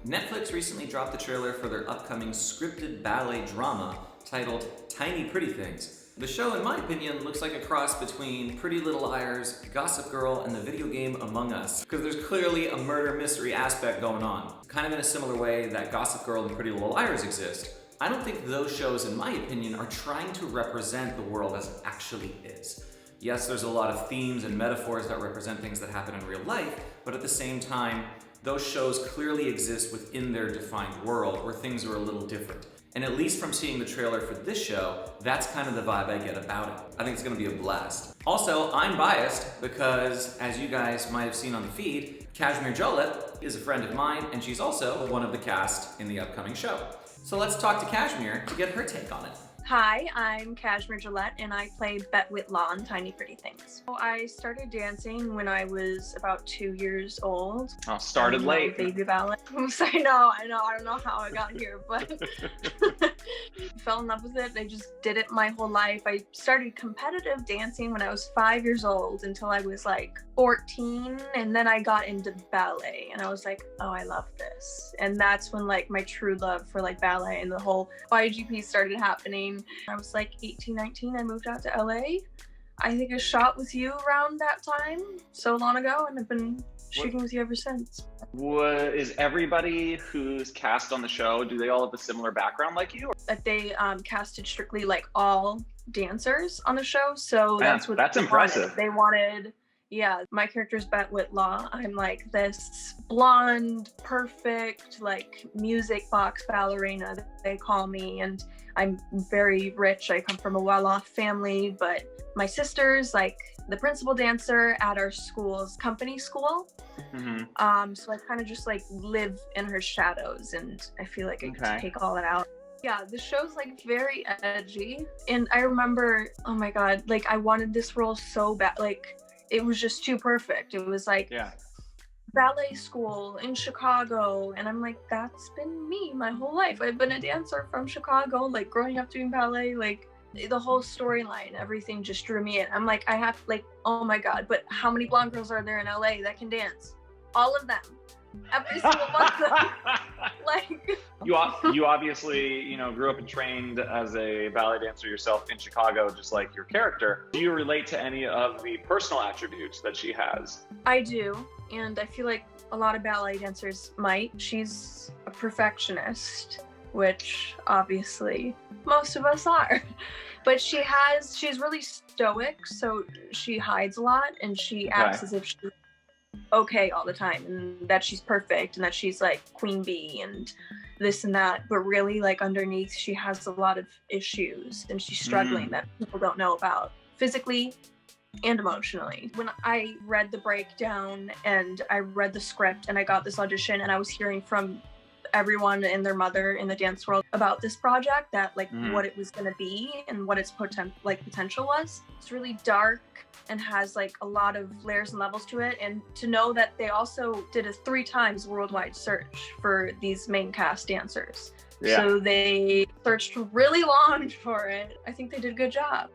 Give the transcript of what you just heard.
Netflix recently dropped the trailer for their upcoming scripted ballet drama titled Tiny Pretty Things. The show, in my opinion, looks like a cross between Pretty Little Liars, Gossip Girl, and the video game Among Us, because there's clearly a murder mystery aspect going on. Kind of in a similar way that Gossip Girl and Pretty Little Liars exist. I don't think those shows, in my opinion, are trying to represent the world as it actually is. Yes, there's a lot of themes and metaphors that represent things that happen in real life, but at the same time, those shows clearly exist within their defined world where things are a little different. And at least from seeing the trailer for this show, that's kind of the vibe I get about it. I think it's gonna be a blast. Also, I'm biased because, as you guys might have seen on the feed, Casimere Jollette is a friend of mine, and she's also one of the cast in the upcoming show. So let's talk to Casimere to get her take on it. Hi, I'm Casimere Jollette, and I play Bette Whitlaw in Tiny Pretty Things. So I started dancing when I was about 2 years old. Oh, started late. Baby ballet. I know. I don't know how I got here, but fell in love with it. I just did it my whole life. I started competitive dancing when I was 5 years old until I was like 14, and then I got into ballet, and I was like, oh, I love this. And that's when like my true love for like ballet and the whole YGP started happening. I was like 18, 19. I moved out to LA. I think I shot with you around that time, so long ago, and I've been shooting with you ever since. Is everybody who's cast on the show, do they all have a similar background like you? That they casted strictly like all dancers on the show, so Man, that's what that's they impressive. wanted. They wanted, yeah, my character's Bette Whitlaw. I'm like this blonde, perfect, like music box ballerina, they call me, and I'm very rich. I come from a well-off family, but my sister's like the principal dancer at our school's company school. Mm-hmm. So I kind of just like live in her shadows, and I feel like I get Okay. to take all that out. Yeah, the show's like very edgy, and I remember, oh my god, like I wanted this role so bad. Like it was just too perfect. It was like Yeah. ballet school in Chicago, and I'm like, that's been me my whole life. I've been a dancer from Chicago, like growing up doing ballet, like the whole storyline, everything just drew me in. I'm like, I have like, oh my god, but how many blonde girls are there in LA that can dance? All of them. Every single one of them. Like You obviously, grew up and trained as a ballet dancer yourself in Chicago, just like your character. Do you relate to any of the personal attributes that she has? I do, and I feel like a lot of ballet dancers might. She's a perfectionist, which obviously most of us are. But she's really stoic, so she hides a lot, and she acts as if she's okay all the time, and that she's perfect, and that she's like queen bee and this and that. But really, like underneath, she has a lot of issues, and she's struggling that people don't know about, physically and emotionally. When I read the breakdown and I read the script and I got this audition, and I was hearing from everyone and their mother in the dance world about this project, that like what it was going to be and what its potential was. It's really dark and has like a lot of layers and levels to it, and to know that they also did a 3 times worldwide search for these main cast dancers. So they searched really long for it. I think they did a good job.